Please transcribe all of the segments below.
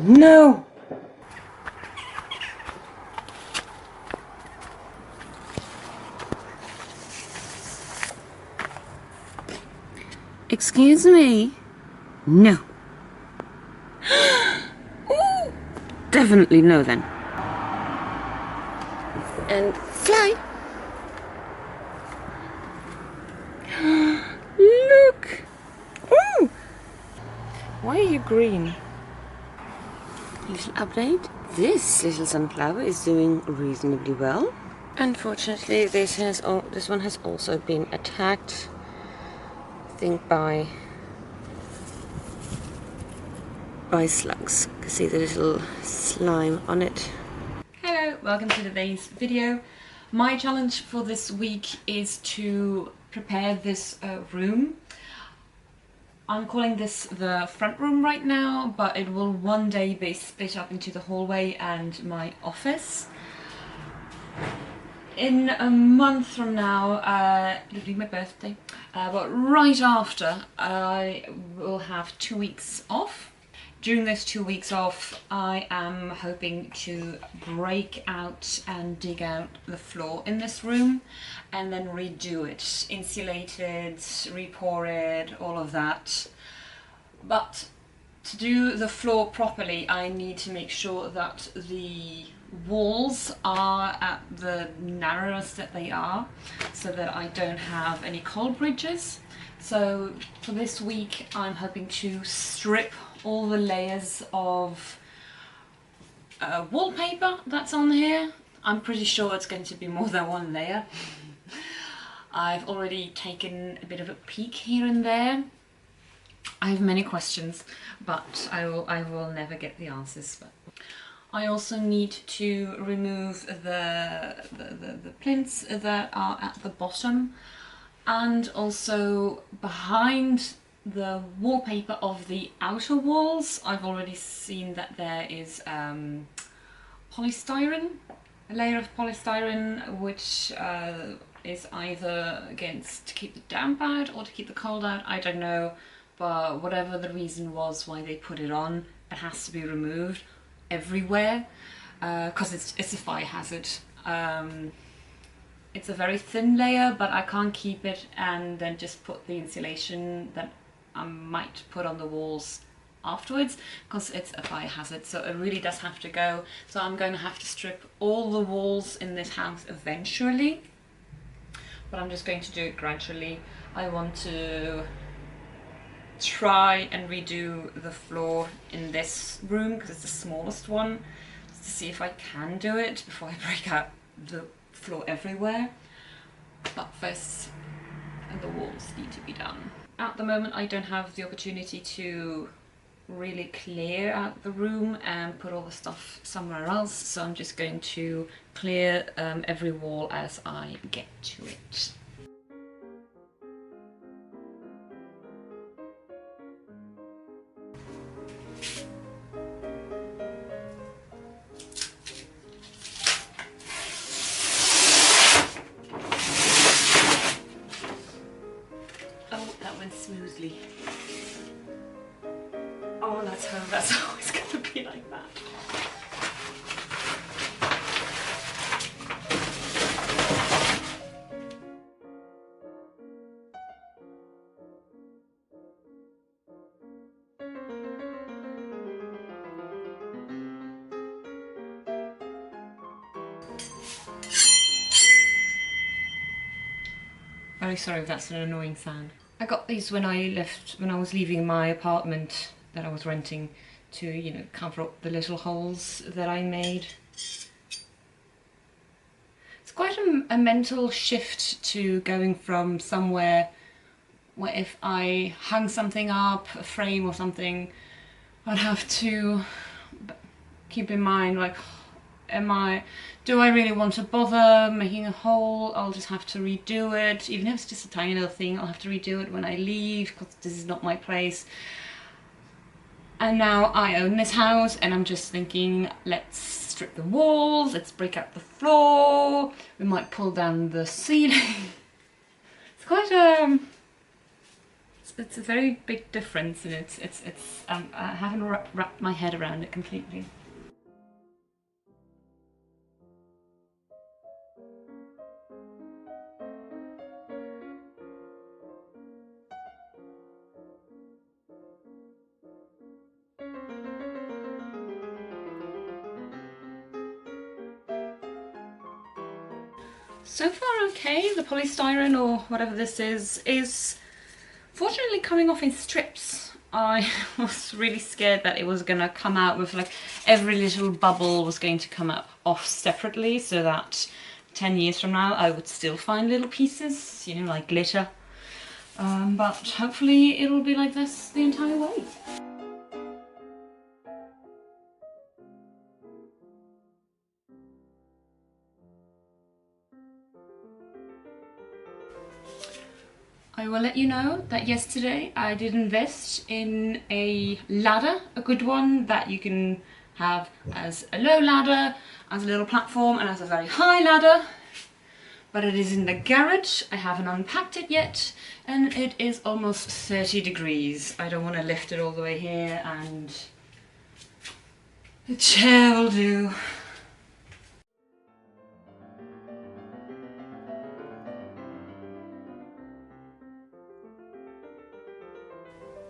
No! Excuse me? No. Ooh, definitely no then. And fly. Look! Ooh. Why are you green? Little update. This little sunflower is doing reasonably well. Unfortunately, this one has also been attacked, I think, by slugs. You can see the little slime on it. Hello, welcome to today's video. My challenge for this week is to prepare this room. I'm calling this the front room right now, but it will one day be split up into the hallway and my office. In a month from now, it'll be my birthday, but right after, I will have 2 weeks off. During those 2 weeks off, I am hoping to break out and dig out the floor in this room and then redo it. Insulate it, re-pour it, all of that. But to do the floor properly, I need to make sure that the walls are at the narrowest that they are, so that I don't have any cold bridges. So for this week, I'm hoping to strip all the layers of wallpaper that's on here. I'm pretty sure it's going to be more than one layer. I've already taken a bit of a peek here and there. I have many questions, but I will never get the answers. But I also need to remove the plinths that are at the bottom, and also behind the wallpaper of the outer walls. I've already seen that there is polystyrene, a layer of polystyrene, which is either against to keep the damp out or to keep the cold out, I don't know, but whatever the reason was why they put it on, it has to be removed everywhere, because it's a fire hazard. It's a very thin layer, but I can't keep it and then just put the insulation that I might put on the walls afterwards, because it's a fire hazard, so it really does have to go. So I'm going to have to strip all the walls in this house eventually, but I'm just going to do it gradually. I want to try and redo the floor in this room because it's the smallest one, just to see if I can do it before I break out the floor everywhere. But first, the walls need to be done. At the moment, I don't have the opportunity to really clear out the room and put all the stuff somewhere else, so I'm just going to clear every wall as I get to it. Smoothly. Oh, that's always going to be like that. Very sorry if that's an annoying sound. I got these when I was leaving my apartment that I was renting, to, you know, cover up the little holes that I made. It's quite a mental shift to going from somewhere where if I hung something up, a frame or something, I'd have to keep in mind, like, do I really want to bother making a hole? I'll just have to redo it. Even if it's just a tiny little thing, I'll have to redo it when I leave, because this is not my place. And now I own this house, and I'm just thinking, let's strip the walls, let's break out the floor, we might pull down the ceiling. It's quite it's a very big difference, and it's I haven't wrapped my head around it completely. So far okay, the polystyrene or whatever this is fortunately coming off in strips. I was really scared that it was gonna come out with like every little bubble was going to come up off separately, so that 10 years from now I would still find little pieces, you know, like glitter. But hopefully it'll be like this the entire way. I will let you know that yesterday I did invest in a ladder, a good one that you can have as a low ladder, as a little platform, and as a very high ladder. But it is in the garage, I haven't unpacked it yet, and it is almost 30 degrees. I don't want to lift it all the way here, and the chair will do.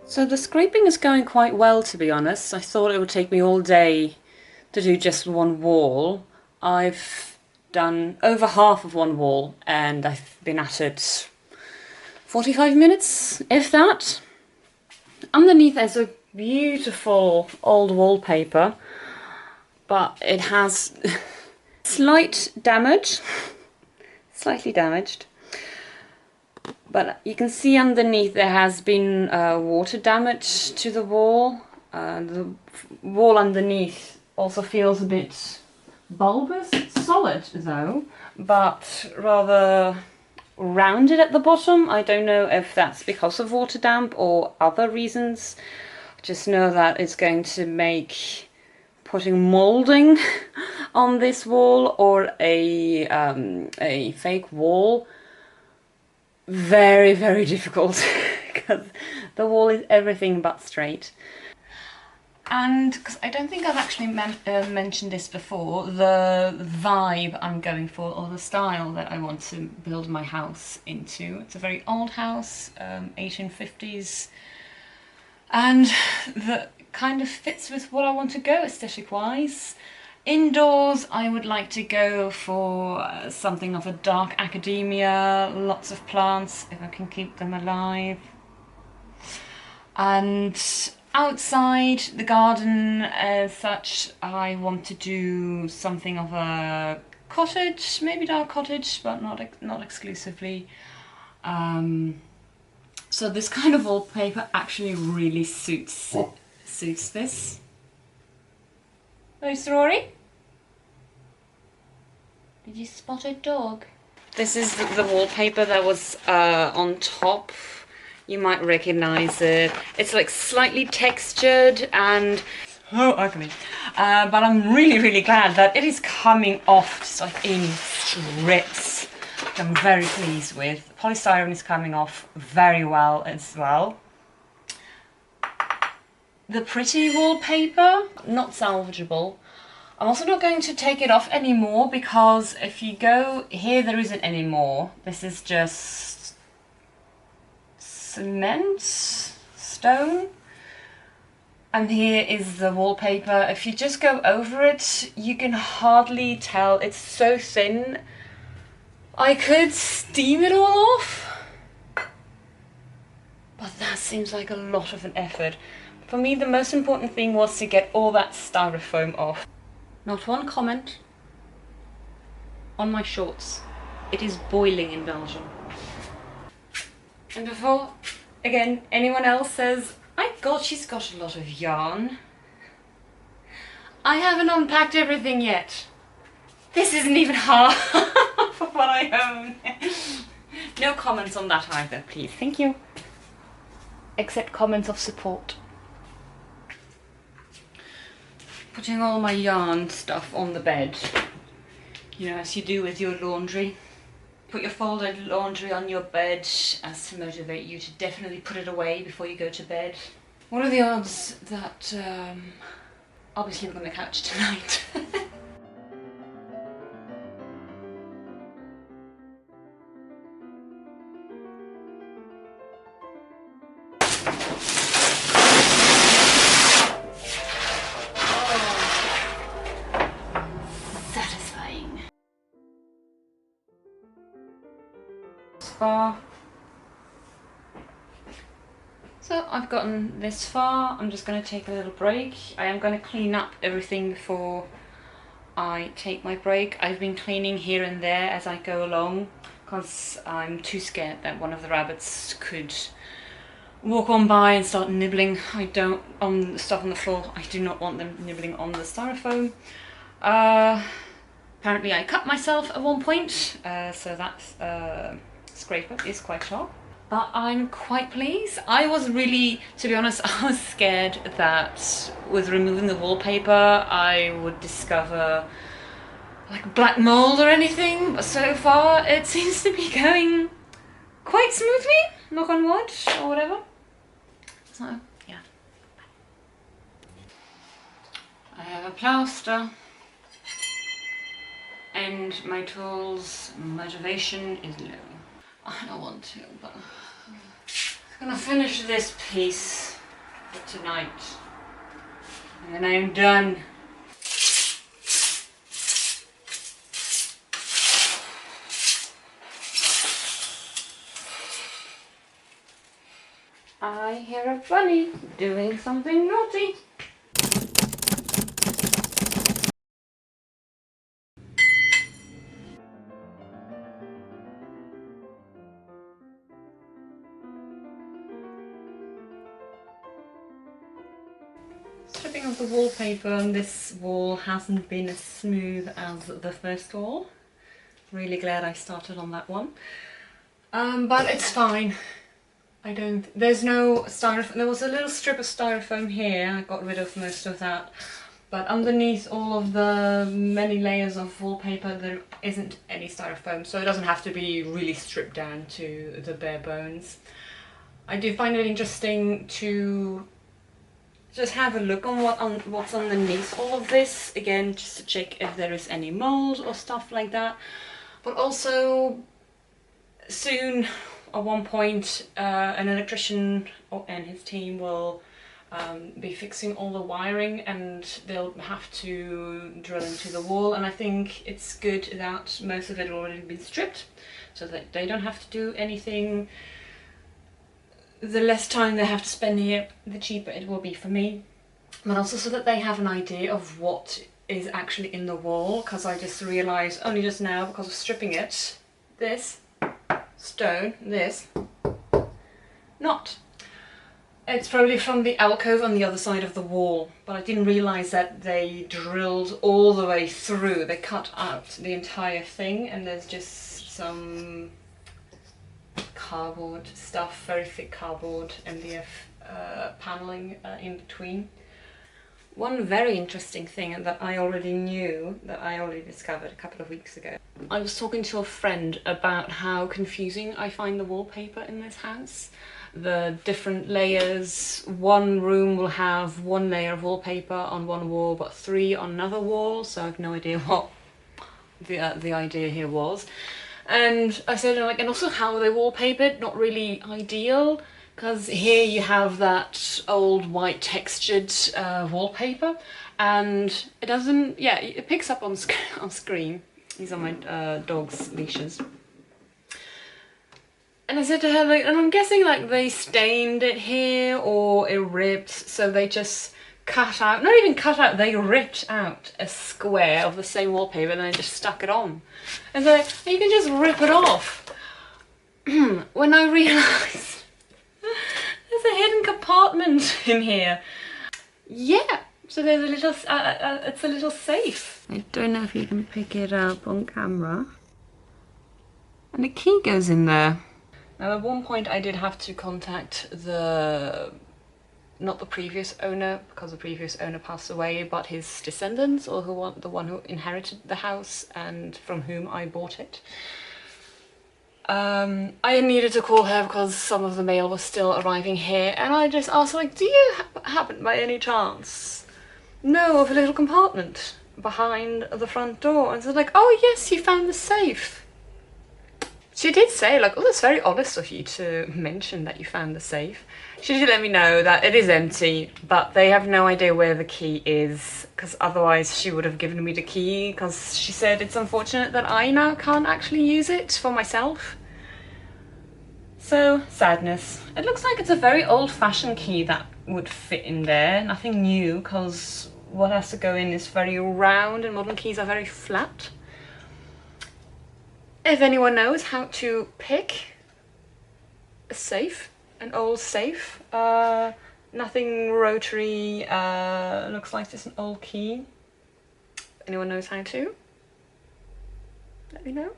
So the scraping is going quite well, to be honest. I thought it would take me all day to do just one wall. I've done over half of one wall and I've been at it 45 minutes, if that. Underneath there's a beautiful old wallpaper, but it has slight damage, slightly damaged. But you can see underneath there has been water damage to the wall. The wall underneath also feels a bit bulbous. It's solid though, but rather rounded at the bottom. I don't know if that's because of water damp or other reasons. Just know that it's going to make putting moulding on this wall or a fake wall very, very difficult because the wall is everything but straight. And because I don't think I've actually mentioned this before, the vibe I'm going for, or the style that I want to build my house into. It's a very old house, 1850s, and that kind of fits with what I want to go aesthetic wise. Indoors, I would like to go for something of a dark academia, lots of plants if I can keep them alive. And outside the garden as such, I want to do something of a cottage, maybe dark cottage, but not exclusively. So this kind of wallpaper actually really suits this. Hello, Rory? Did you spot a dog? This is the wallpaper that was on top. You might recognize it. It's like slightly textured and so ugly. But I'm really, really glad that it is coming off just like in strips. I'm very pleased with. The polystyrene is coming off very well as well. The pretty wallpaper, not salvageable. I'm also not going to take it off anymore because if you go here, there isn't any more. This is just cement, stone. And here is the wallpaper. If you just go over it, you can hardly tell. It's so thin. I could steam it all off, but that seems like a lot of an effort. For me, the most important thing was to get all that styrofoam off. Not one comment on my shorts. It is boiling in Belgium. And before, again, anyone else says, my God, she's got a lot of yarn, I haven't unpacked everything yet. This isn't even half of what I own. No comments on that either, please. Thank you. Except comments of support. Putting all my yarn stuff on the bed, you know, as you do with your laundry. Put your folded laundry on your bed as to motivate you to definitely put it away before you go to bed. What are the odds that I'll be sleeping on the couch tonight? Satisfying. Far. So I've gotten this far. I'm just going to take a little break. I am going to clean up everything before I take my break. I've been cleaning here and there as I go along because I'm too scared that one of the rabbits could walk on by and start nibbling. I don't on the stuff on the floor. I do not want them nibbling on the styrofoam. Apparently I cut myself at one point, so that scraper is quite sharp. But I'm quite pleased. I was really, to be honest, I was scared that with removing the wallpaper I would discover like black mold or anything, but so far it seems to be going quite smoothly, knock on wood or whatever. So yeah. I have a plaster and my tools motivation is low. I don't want to, but I'm gonna finish this piece for tonight and then I'm done. I hear a bunny doing something naughty. Stripping off the wallpaper on this wall hasn't been as smooth as the first wall. Really glad I started on that one. But it's fine. There's no styrofoam. There was a little strip of styrofoam here. I got rid of most of that. But underneath all of the many layers of wallpaper there isn't any styrofoam, so it doesn't have to be really stripped down to the bare bones. I do find it interesting to just have a look on what's underneath all of this, again just to check if there is any mold or stuff like that. But also soon at one point an electrician and his team will be fixing all the wiring and they'll have to drill into the wall, and I think it's good that most of it already been stripped so that they don't have to do anything. The less time they have to spend here, the cheaper it will be for me, but also so that they have an idea of what is actually in the wall, because I just realised only just now, because of stripping it, this stone, this, not. It's probably from the alcove on the other side of the wall, but I didn't realise that they drilled all the way through. They cut out the entire thing and there's just some cardboard stuff, very thick cardboard, MDF paneling in between. One very interesting thing that I already knew, that I already discovered a couple of weeks ago. I was talking to a friend about how confusing I find the wallpaper in this house. The different layers. One room will have one layer of wallpaper on one wall but three on another wall, so I have no idea what the idea here was. And I said, like, and also how they wallpapered, not really ideal, because here you have that old white textured wallpaper and it doesn't, yeah, it picks up on screen. These are my dog's leashes. And I said to her, like, and I'm guessing like they stained it here or it ripped, so they just cut out, not even cut out, they ripped out a square of the same wallpaper and then just stuck it on. And so you can just rip it off. When I realised there's a hidden compartment in here. Yeah, so there's a little, it's a little safe. I don't know if you can pick it up on camera. And the key goes in there. Now at one point I did have to contact not the previous owner, because the previous owner passed away, but his descendants, or the one who inherited the house and from whom I bought it. I needed to call her because some of the mail was still arriving here, and I just asked, like, do you happen by any chance know of a little compartment behind the front door? And so like, oh yes, you found the safe. She did say, like, oh, that's very honest of you to mention that you found the safe. She did let me know that it is empty, but they have no idea where the key is, because otherwise she would have given me the key, because she said it's unfortunate that I now can't actually use it for myself. So, sadness. It looks like it's a very old-fashioned key that would fit in there, nothing new, because what has to go in is very round and modern keys are very flat. If anyone knows how to pick a safe, an old safe, nothing rotary, looks like just an old key. Anyone knows how to? Let me know.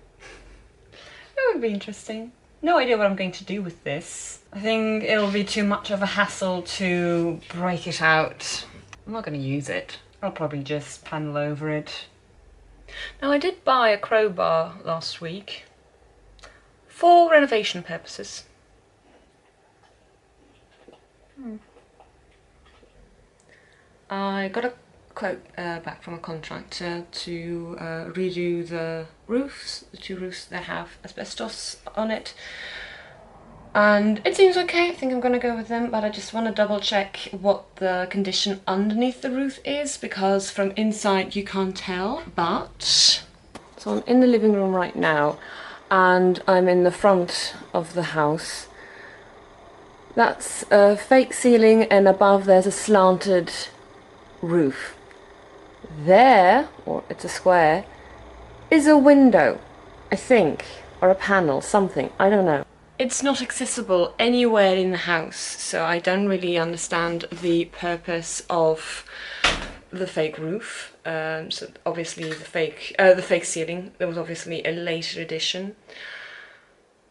That would be interesting. No idea what I'm going to do with this. I think it'll be too much of a hassle to break it out. I'm not going to use it. I'll probably just panel over it. Now, I did buy a crowbar last week for renovation purposes. I got a quote back from a contractor to redo the roofs, the two roofs that have asbestos on it. And it seems okay, I think I'm gonna go with them, but I just want to double check what the condition underneath the roof is, because from inside you can't tell, but... So I'm in the living room right now, and I'm in the front of the house. That's a fake ceiling, and above there's a slanted roof. There, or it's a square, is a window, I think, or a panel, something, I don't know. It's not accessible anywhere in the house, so I don't really understand the purpose of the fake roof. So obviously the fake ceiling, there was obviously a later addition.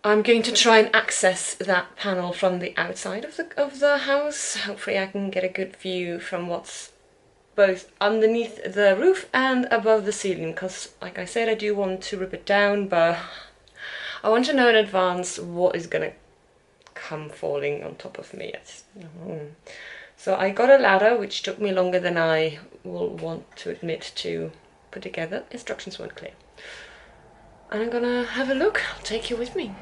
I'm going to try and access that panel from the outside of the house. Hopefully I can get a good view from what's both underneath the roof and above the ceiling, because like I said, I do want to rip it down, but I want to know in advance what is gonna come falling on top of me. So I got a ladder, which took me longer than I will want to admit to put together. Instructions weren't clear. And I'm gonna have a look. I'll take you with me.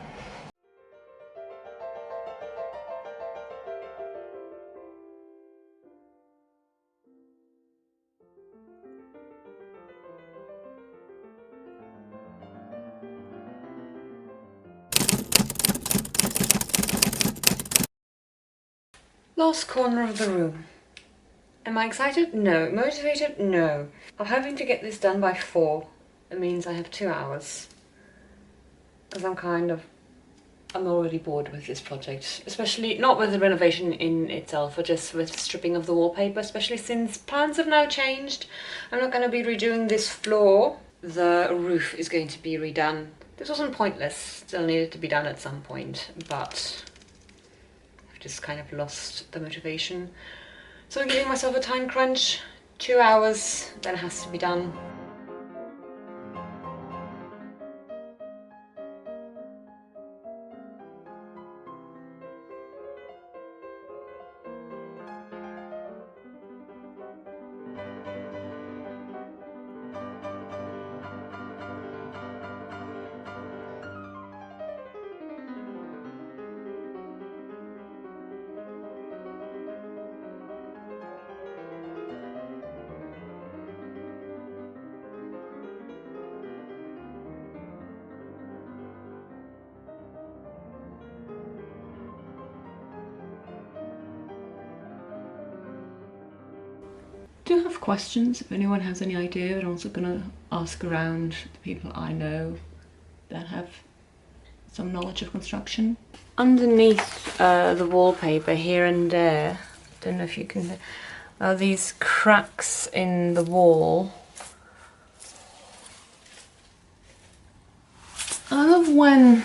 Last corner of the room. Am I excited? No. Motivated? No. I'm hoping to get this done by 4. It means I have 2 hours. Because I'm already bored with this project. Especially, not with the renovation in itself, but just with stripping of the wallpaper, especially since plans have now changed. I'm not going to be redoing this floor. The roof is going to be redone. This wasn't pointless. Still needed to be done at some point, but just kind of lost the motivation. So I'm giving myself a time crunch, 2 hours, then it has to be done. Do have questions if anyone has any idea. I'm also gonna ask around the people I know that have some knowledge of construction. Underneath the wallpaper here and there, don't know if you can, are these cracks in the wall. I love when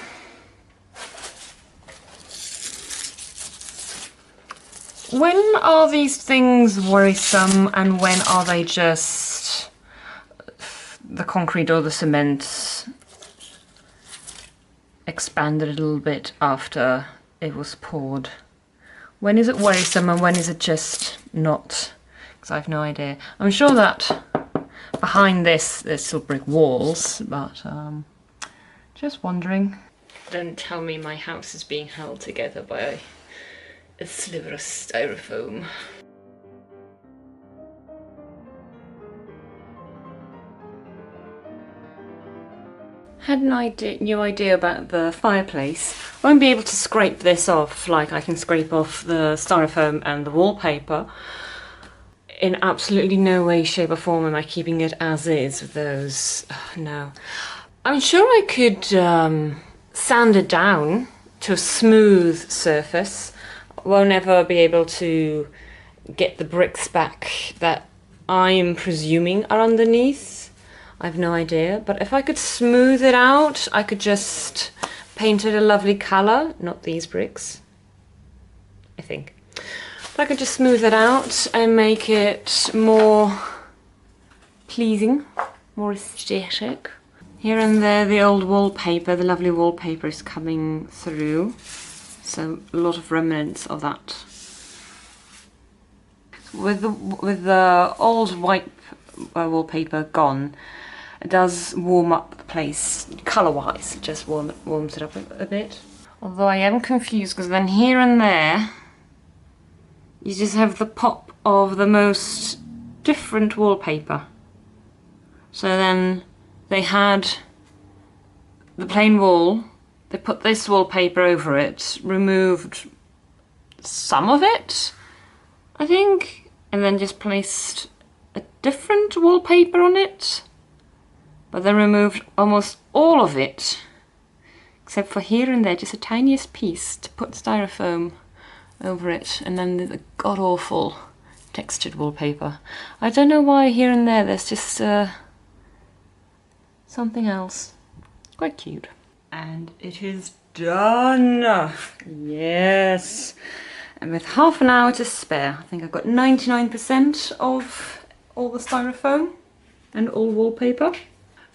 are these things worrisome and when are they just the concrete or the cement expanded a little bit after it was poured. When is it worrisome and when is it just not? Because I have no idea. I'm sure that behind this there's still brick walls, but just wondering. Don't tell me my house is being held together by a sliver of styrofoam. Had an new idea about the fireplace. I won't be able to scrape this off like I can scrape off the styrofoam and the wallpaper. In absolutely no way, shape or form am I keeping it as is with those. No. I'm sure I could sand it down to a smooth surface. I won't ever be able to get the bricks back that I am presuming are underneath. I have no idea, but if I could smooth it out, I could just paint it a lovely colour. Not these bricks, I think. But I could just smooth it out and make it more pleasing, more aesthetic. Here and there the old wallpaper, the lovely wallpaper is coming through. So a lot of remnants of that. With the old white wallpaper gone, it does warm up the place colour-wise. It just warms it up a bit. Although I am confused because then here and there you just have the pop of the most different wallpaper. So then they had the plain wall, they put this wallpaper over it, removed some of it, I think, and then just placed a different wallpaper on it. But then removed almost all of it, except for here and there, just the tiniest piece to put styrofoam over it, and then the god-awful textured wallpaper. I don't know why here and there there's just something else. Quite cute. And it is done! Yes! And with half an hour to spare, I think I've got 99% of all the styrofoam and all wallpaper.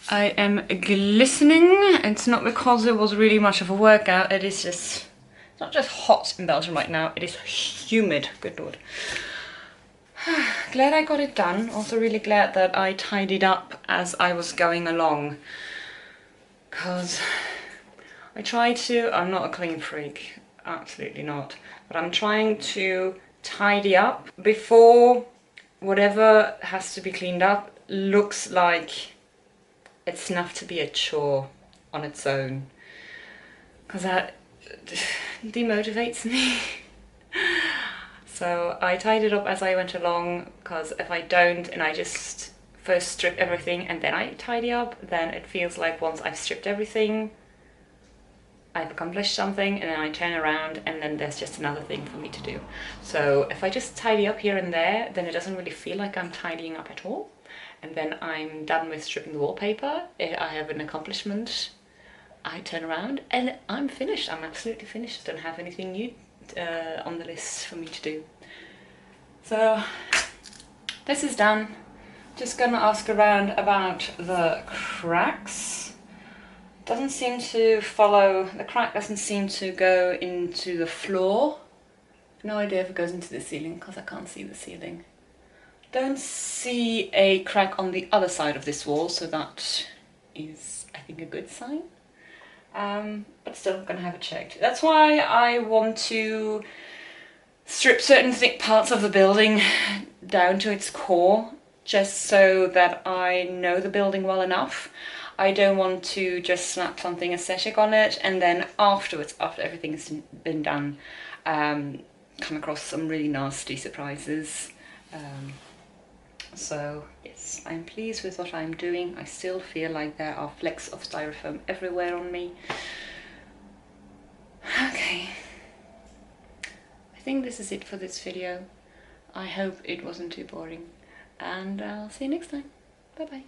I am glistening. It's not because it was really much of a workout, it is just, it's not just hot in Belgium right now, it is humid, good lord. Glad I got it done, also really glad that I tidied up as I was going along. Because I try to, I'm not a clean freak, absolutely not, but I'm trying to tidy up before whatever has to be cleaned up looks like it's enough to be a chore on its own, because that demotivates me. So I tied it up as I went along, because if I don't and I just first strip everything and then I tidy up, then it feels like once I've stripped everything I've accomplished something, and then I turn around and then there's just another thing for me to do. So if I just tidy up here and there, then it doesn't really feel like I'm tidying up at all. And then I'm done with stripping the wallpaper, I have an accomplishment, I turn around and I'm finished. I'm absolutely finished. I don't have anything new on the list for me to do. So this is done. Just gonna ask around about the cracks. Doesn't seem to follow, the crack doesn't seem to go into the floor. No idea if it goes into the ceiling because I can't see the ceiling. Don't see a crack on the other side of this wall, so that is, I think, a good sign. But still, gonna have it checked. That's why I want to strip certain thick parts of the building down to its core, just so that I know the building well enough. I don't want to just slap something aesthetic on it and then afterwards, after everything's been done, come across some really nasty surprises. So yes, I'm pleased with what I'm doing. I still feel like there are flecks of styrofoam everywhere on me. Okay, I think this is it for this video. I hope it wasn't too boring, and I'll see you next time. Bye bye.